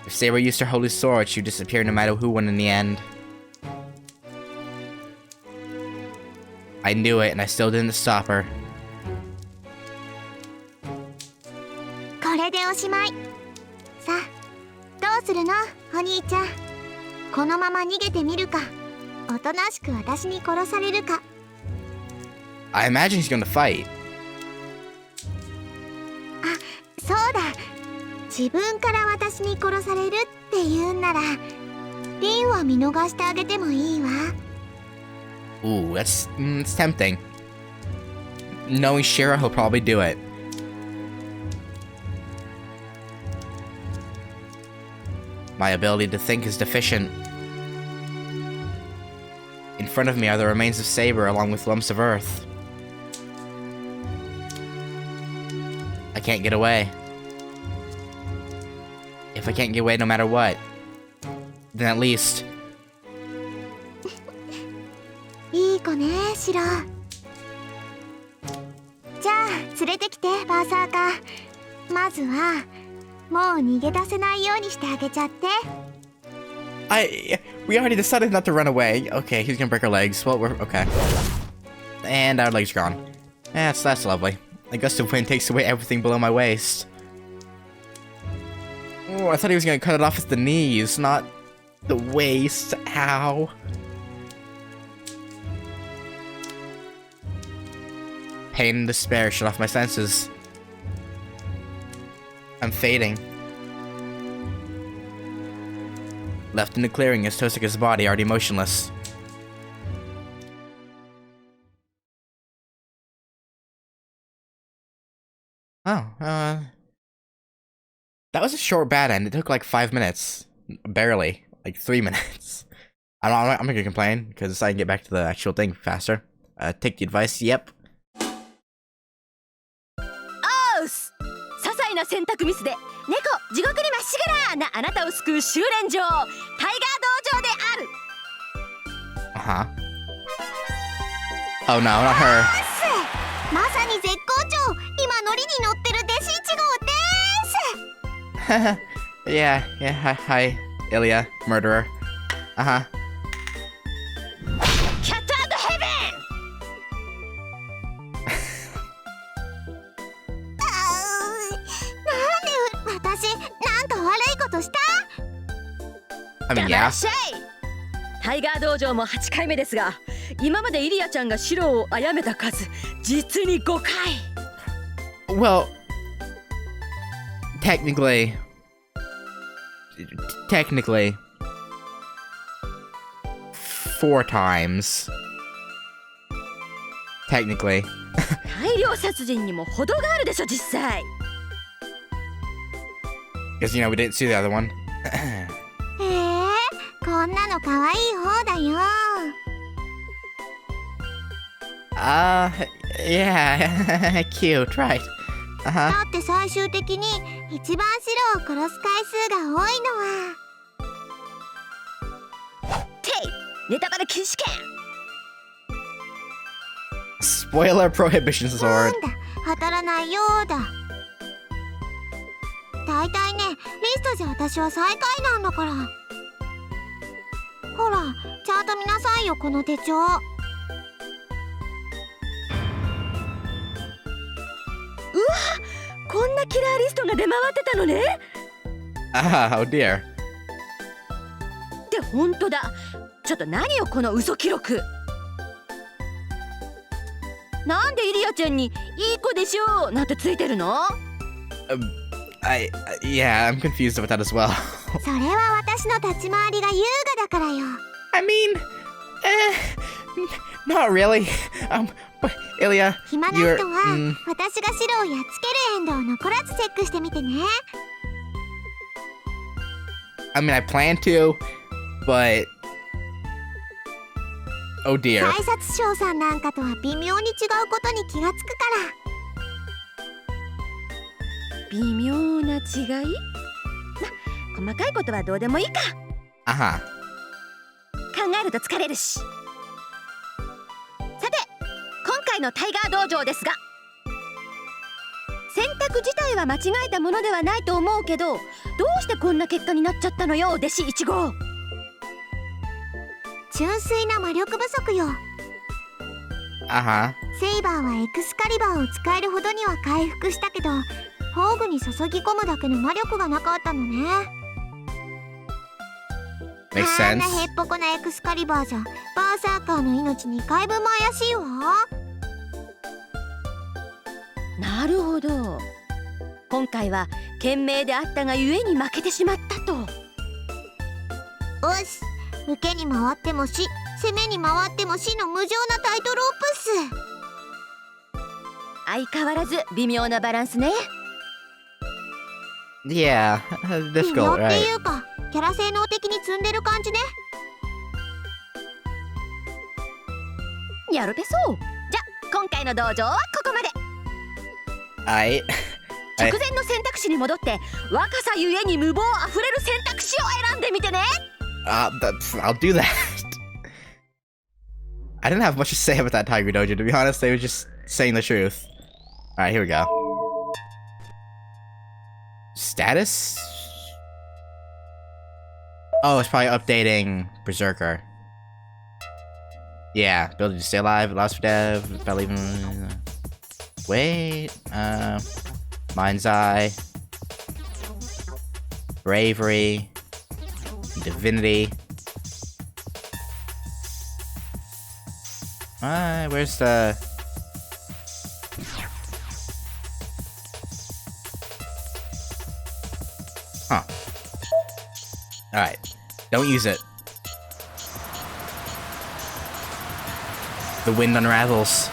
If Saber used her holy sword, she would disappear no matter who won in the end. I knew it, and I still didn't stop her. これでおしまい。さあ、どうするの、お兄ちゃん。このまま逃げてみるか、おとなしく私に殺されるか。I imagine he's gonna fight. あ、そうだ。自分から私に殺されるって言うんなら、リンは見逃してあげてもいいわ。Ooh, that's it's tempting. Knowing Shira, he'll probably do it. My ability to think is deficient. In front of me are the remains of Saber along with lumps of earth. I can't get away. If I can't get away no matter what, then at least... いい子ね、シロ。じゃあ、連れてきて、バーサーカー。まずは、もう逃げ出せないようにしてあげちゃって。We already decided not to run away. Okay, he's gonna break our legs. Well, we're... okay. And our legs are gone. That's lovely. A gust of wind takes away everything below my waist. Oh, I thought he was gonna cut it off at the knees, not the waist. Ow. Pain and despair shut off my senses. I'm fading. Left in the clearing is Tosaka's body, already motionless. Oh, that was a short bad end. It took like 5 minutes. Barely. Like 3 minutes. I'm not gonna complain, because I can get back to the actual thing faster. Take the advice, yep. おうす。些細な選択ミスで猫地獄にまっしぐらなあなたを救う修練場タイガー道場である。Oh no, not her. まさに絶好調。今ノリに乗ってる弟子1号です。yeah, hi, Ilya, murderer. Uh-huh. キャットアウトヘブン。なんで私なんか悪いことした？ I mean, 黙ら yeah. っしゃい。タイガー道場も8回目ですが、今までイリアちゃんがシロを殺めた数実に5回。 Well, technically, 4 times. Technically. 大量殺人にも程があるでしょ実際。 Because, you know, we didn't see the other one. へえ、こんなの可愛い方だよ。 Yeah, cute, right. だって最終的に一番白を殺す回数が多いのは。てい、ネタバレ禁止権。 Spoiler prohibition な sword. んだ、当たらないようだ。大体ね、リストじゃ私は最下位なんだから。ほら、ちゃんと見なさいよこの手帳。うわ、こんなキラーリストが出回ってたのね。Oh dear. って本当だ。ちょっと何よこの嘘記録。なんでイリアちゃんにいい子でしょうなんてついてるの？ Yeah, I'm confused about that as well. それは私の立ち回りが優雅だからよ。 I mean, not really. But Ilya, 暇な you're. 人は、私が白をやっつけるエンドを残らずチェックしてみてね。 I mean, I plan to, but. Oh dear. 改札商さんなんかとは微妙に違うことに気がつくから。微妙な違い？ま、細かいことはどうでもいいか。Uh-huh. 考えると疲れるし。さて、今回のタイガー道場ですが、選択自体は間違えたものではないと思うけど、どうしてこんな結果になっちゃったのよ、弟子1号。純粋な魔力不足よ。 Uh-huh. セイバーはエクスカリバーを使えるほどには回復したけど、宝具に注ぎ込むだけの魔力がなかったのね。 Makes あんな sense. へっぽこなエクスカリバーじゃバーサーカーの命2回分も怪しいわ。なるほど。今回は賢明であったがゆえに負けてしまったと。よし、受けに回っても死、攻めに回っても死の無情なタイトルオプス。相変わらず微妙なバランスね。 Yeah, 微妙 difficult, って right? いうか、キャラ性能的に積んでる感じね。やるべそう。じゃ、今回の道場はここまで。I. 直前の選択肢に戻って若さゆえに無謀あふれる選択肢を選んでみてね。I'll do that. I didn't have much to say about that Tiger Dojo, to be honest. They were just saying the truth. Alright, here we go. Status? Oh, it's probably updating Berserker. Yeah, ability to stay alive, allows for dev, probably even. Wait, Mind's Eye, Bravery, Divinity. Where's the Huh. Alright. Don't use it. The wind unravels.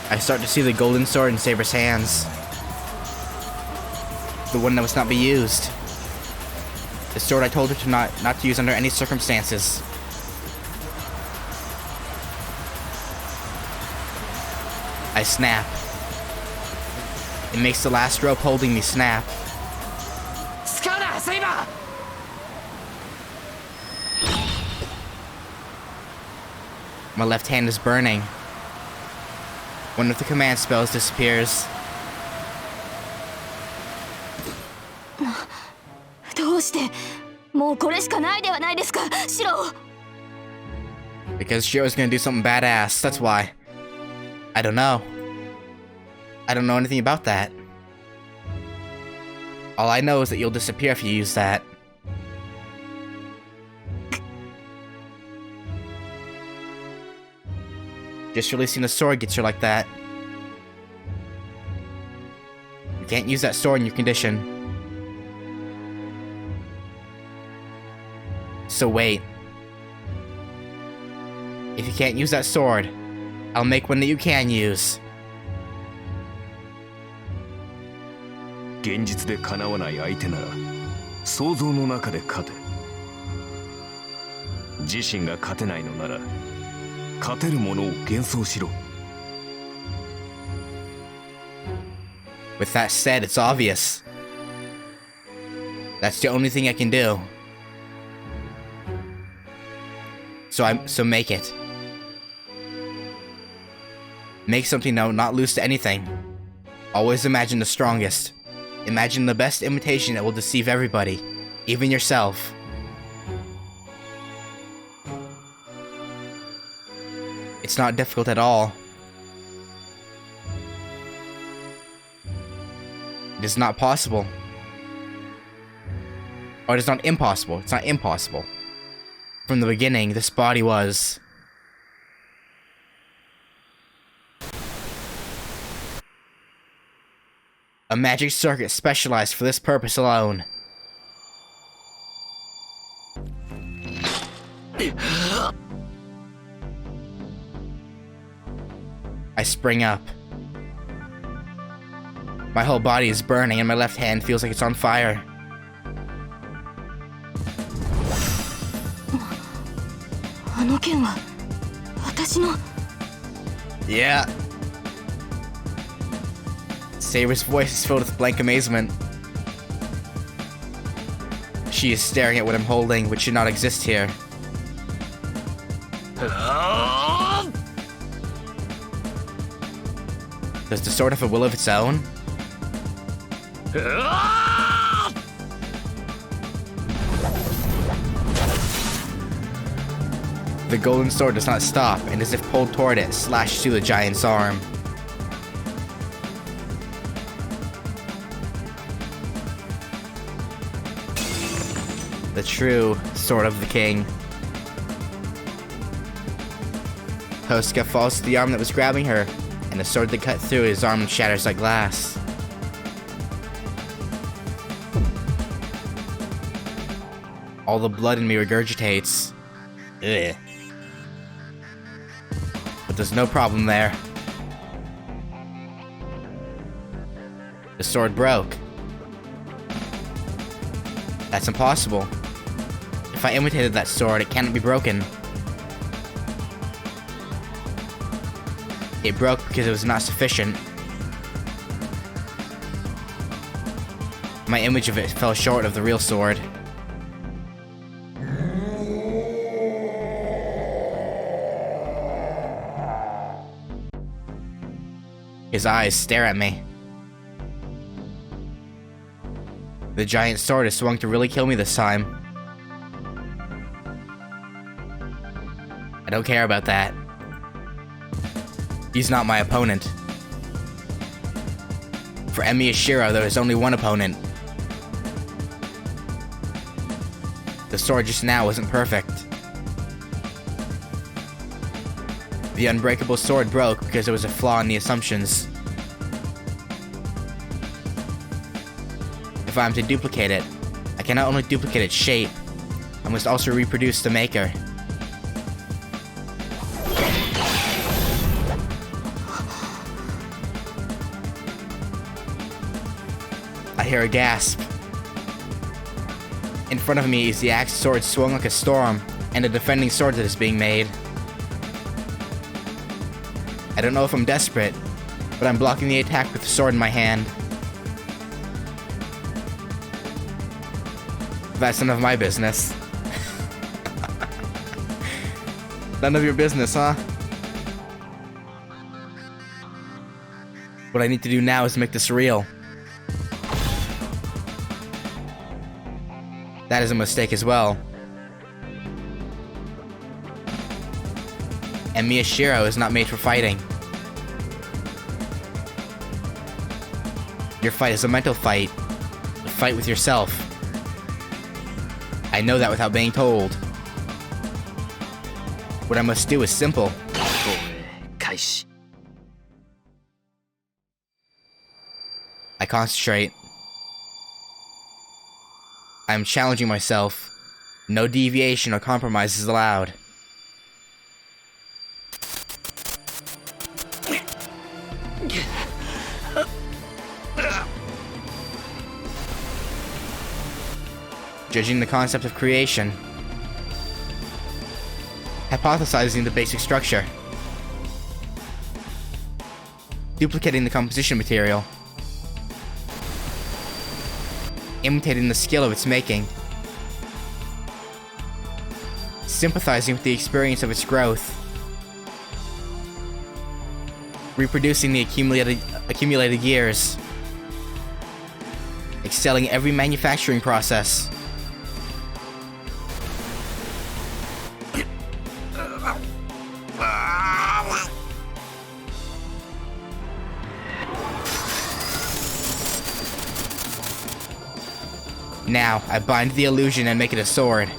I start to see the golden sword in Saber's hands. The one that must not be used. The sword I told her to not to use under any circumstances. I snap. It makes the last rope holding me snap. 使うなセイバー My left hand is burning. One of the command spells disappears. どうしてもうこれしかないではないですかシロ Because Shiro's gonna do something badass, that's why. I don't know. I don't know anything about that. All I know is that you'll disappear if you use that. Just releasing the sword gets you like that. You can't use that sword in your condition. So wait. If you can't use that sword, I'll make one that you can use. 現実でかなわない相手なら想像の中で勝て。自身が勝てないのなら勝てるものを幻想しろ。 With that said, it's obvious. That's the only thing I can do. So make it. Make something not lose to anything. Always imagine the strongest. Imagine the best imitation that will deceive everybody, even yourself. It's not difficult at all. It is not possible. Or it is not impossible. It's not impossible. From the beginning, this body was... a magic circuit specialized for this purpose alone. I spring up. My whole body is burning and my left hand feels like it's on fire. Yeah. Saber's voice is filled with blank amazement. She is staring at what I'm holding, which should not exist here. Does the sword have a will of its own? The golden sword does not stop, and as if pulled toward it, slashed through the giant's arm. The true sword of the king. Hoska falls to the arm that was grabbing her, and the sword that cut through his arm shatters like glass. All the blood in me regurgitates. Ugh. But there's no problem there. The sword broke. That's impossible. If I imitated that sword, it cannot be broken. It broke because it was not sufficient. My image of it fell short of the real sword. His eyes stare at me. The giant sword is swung to really kill me this time. I don't care about that. He's not my opponent. For Emi Ashiro, there is only one opponent. The sword just now wasn't perfect. The unbreakable sword broke because there was a flaw in the assumptions. If if I am to duplicate it, I can not only duplicate its shape, I must also reproduce the maker. I hear a gasp. In front of me is the axe sword swung like a storm, and a defending sword that is being made. I don't know if I'm desperate, but I'm blocking the attack with the sword in my hand. That's none of my business. None of your business, huh? What I need to do now is make this real. That is a mistake as well. And Miyashiro is not made for fighting. Your fight is a mental fight. A fight with yourself. I know that without being told. What I must do is simple. 開始 I concentrate. I am challenging myself. No deviation or compromise is allowed. Judging the concept of creation. Hypothesizing the basic structure. Duplicating the composition material. Imitating the skill of its making. Sympathizing with the experience of its growth. Reproducing the accumulated years. Excelling every manufacturing process. Now, I bind the illusion and make it a sword.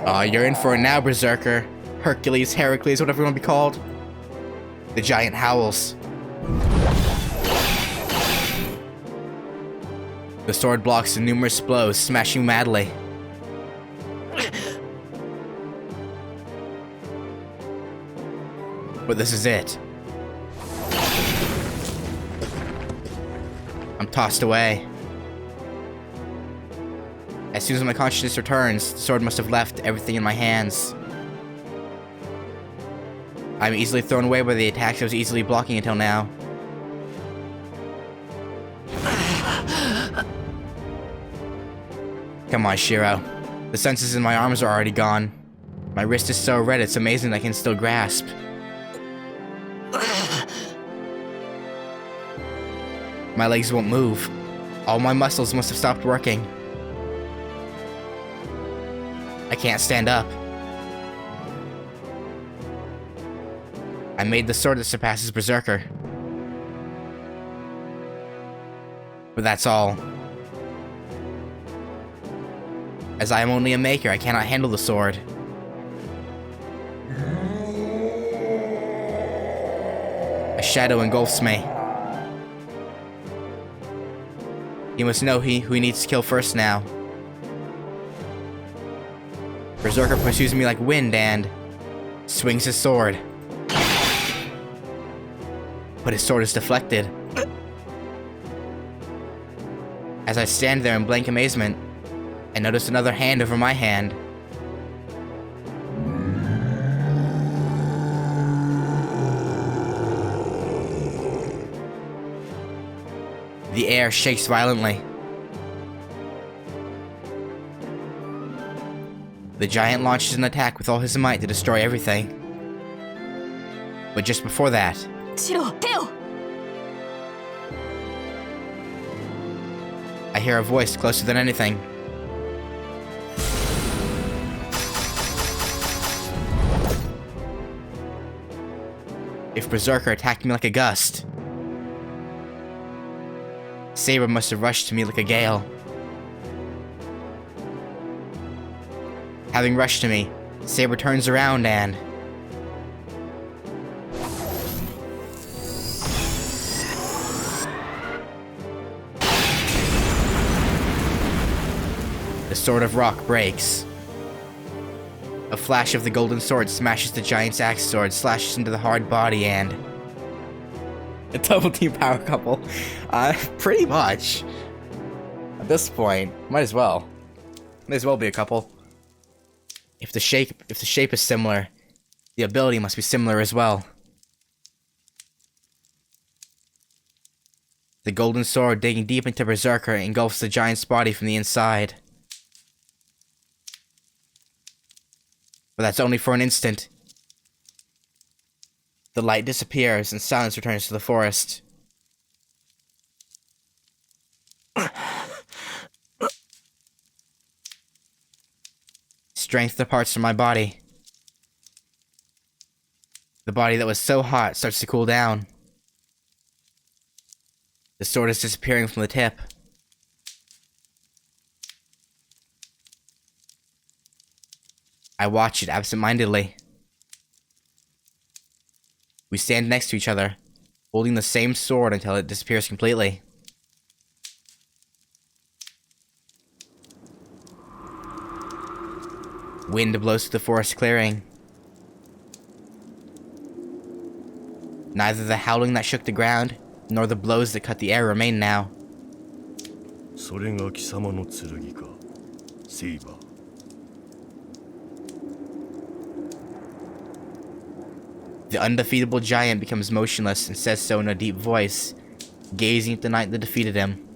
Aw, you're in for it now, Berserker. Hercules, Heracles, whatever you want to be called. The giant howls. The sword blocks the numerous blows, smashing madly. But this is it. I'm tossed away. As soon as my consciousness returns, the sword must have left everything in my hands. I'm easily thrown away by the attacks I was easily blocking until now. Come on, Shiro. The senses in my arms are already gone. My wrist is so red it's amazing I can still grasp. My legs won't move. All my muscles must have stopped working. I can't stand up. I made the sword that surpasses Berserker. But that's all. As I am only a maker, I cannot handle the sword. A shadow engulfs me. He must know who he needs to kill first now. Berserker pursues me like wind and swings his sword. But his sword is deflected. As I stand there in blank amazement, I notice another hand over my hand. The air shakes violently. The giant launches an attack with all his might to destroy everything. But just before that, シロ、手を I hear a voice closer than anything. If Berserker attacked me like a gust, Saber must have rushed to me like a gale. Having rushed to me, Saber turns around and The sword of rock breaks. A flash of the golden sword smashes the giant's axe sword, slashes into the hard body, and... a double team power couple. Pretty much. At this point, might as well. Might as well be a couple. If the shape is similar, the ability must be similar as well. The golden sword, digging deep into Berserker, engulfs the giant's body from the inside. But that's only for an instant. The light disappears and silence returns to the forest. Strength departs from my body. The body that was so hot starts to cool down. The sword is disappearing from the tip. I watch it absent-mindedly. We stand next to each other, holding the same sword until it disappears completely. Wind blows through the forest clearing. Neither the howling that shook the ground, nor the blows that cut the air remain now. それが貴様の剣か、セイバー。The undefeatable giant becomes motionless and says so in a deep voice, gazing at the knight that defeated him.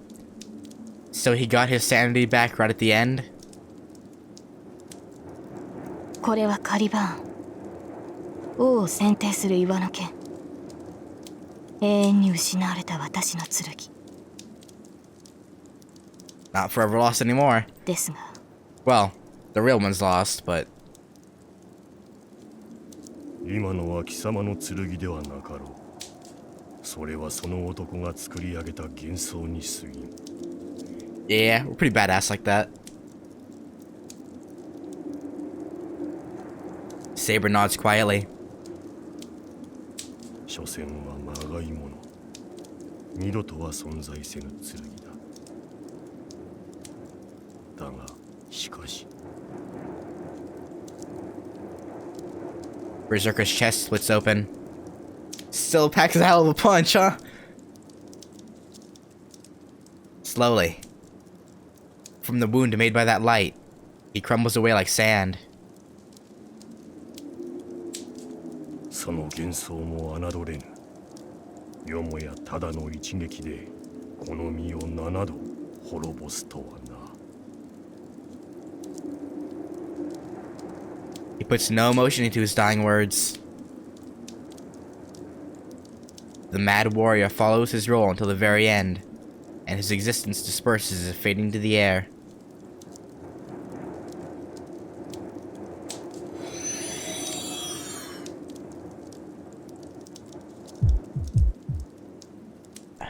So he got his sanity back right at the end? これはカリバーン。王を選定する岩の剣。永遠に失われた私の剣。Not forever lost anymore. ですが、 Well, the real one's lost, but... 今のは貴様の剣ではなかろう。それはその男が作り上げた幻想に過ぎん。Yeah, we're pretty badass like that. Saber nods quietly. 所詮はまがいもの。二度とは存在せぬ剣だ。だが、しかし。Berserker's chest splits open. Still packs a hell of a punch, huh? Slowly, from the wound made by that light, he crumbles away like sand. その幻想も侮れぬ。よもやただの一撃でこの身を7度滅ぼすとはな。He puts no emotion into his dying words. The mad warrior follows his role until the very end, and his existence disperses as if fading to the air.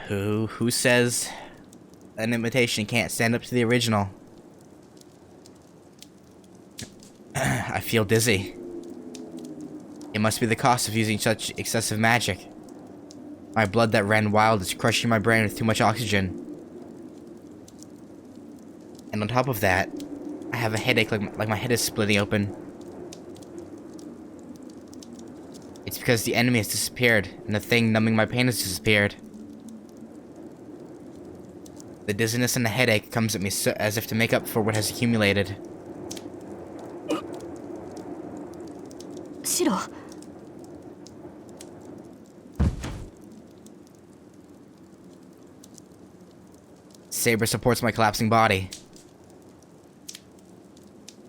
Who says an imitation can't stand up to the original? I feel dizzy. It must be the cost of using such excessive magic. My blood that ran wild is crushing my brain with too much oxygen. And on top of that, I have a headache like my head is splitting open. It's because the enemy has disappeared, and the thing numbing my pain has disappeared. The dizziness and the headache comes at me as if to make up for what has accumulated. シロ。 Saber supports my collapsing body.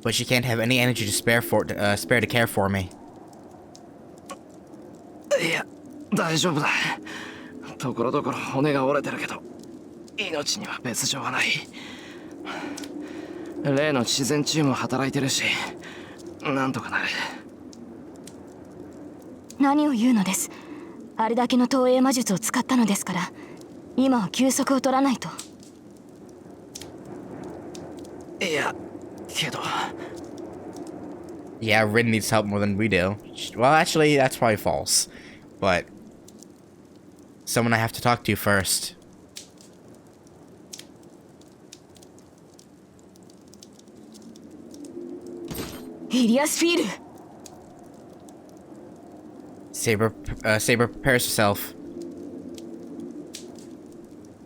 But she can't have any energy to spare to care for me. いや、大丈夫だ。ところどころ骨が折れてるけど、命には別状はない。例の自然治癒も働いてるし、なんとかなる。何を言うのです。あれだけの投影魔術を使ったのですから、今は休息を取らないと。いや、けど。Yeah, Rin needs help more than we do. Well, actually, that's probably false. But someone I have to talk to first. イリアスフィール Saber prepares herself.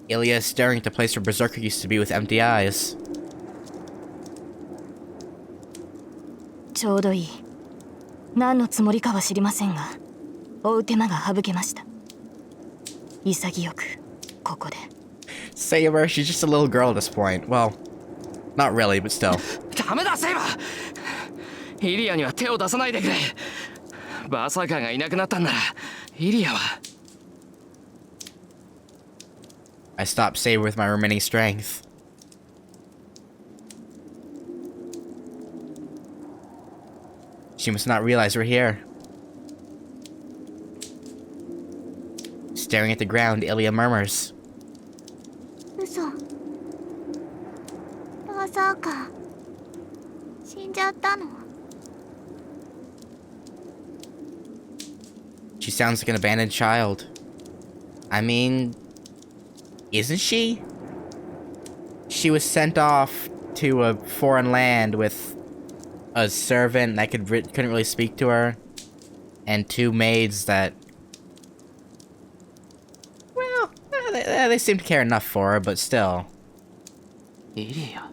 Ilya is staring at the place where Berserker used to be with empty eyes. ちょうどいい。何のつもりかは知りませんが、追う手間が省けました。潔く、ここで。Saber, she's just a little girl at this point. Well, not really, but still. ダメだセイバー。イリアには手を出さないでくれ。バーサーカーがいなくなったんならイリアは。I stopped Saber with my remaining strength. She must not realize we're here. Staring at the ground, Ilya murmurs. 嘘。バーサーカー死んじゃったの？ She sounds like an abandoned child. I mean, isn't she? She was sent off to a foreign land with a servant that couldn't really speak to her, and 2 maids that, well, they seemed to care enough for her, but still. イリア。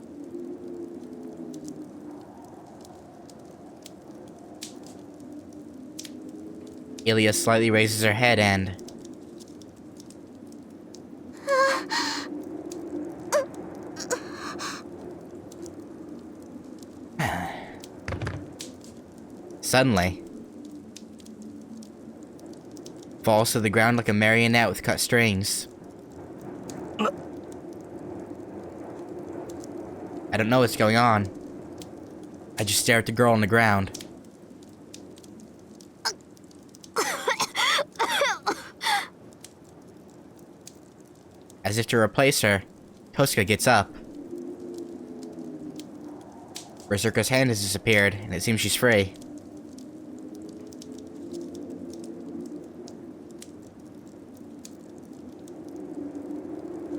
Ilya slightly raises her head and... Suddenly, falls to the ground like a marionette with cut strings. I don't know what's going on. I just stare at the girl on the ground. As if to replace her, Tosuka gets up. Berserker's hand has disappeared, and it seems she's free.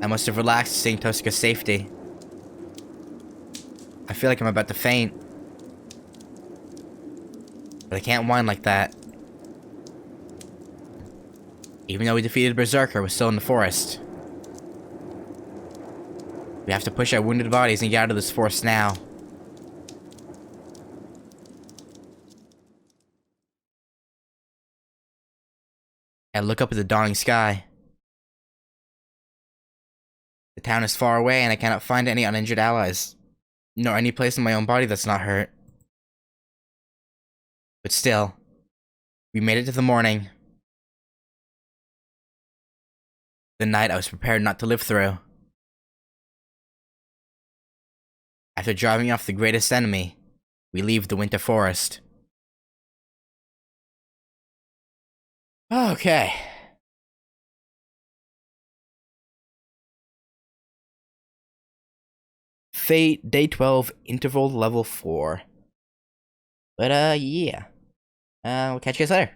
I must have relaxed seeing Tosuka's safety. I feel like I'm about to faint. But I can't whine like that. Even though we defeated Berserker, we're still in the forest. We have to push our wounded bodies and get out of this forest now. I look up at the dawning sky. The town is far away and I cannot find any uninjured allies, nor any place in my own body that's not hurt. But still, we made it to the morning. The night I was prepared not to live through. After driving off the greatest enemy, we leave the winter forest. Okay. Fate, Day 12, Interval Level 4. But, yeah. We'll catch you guys later.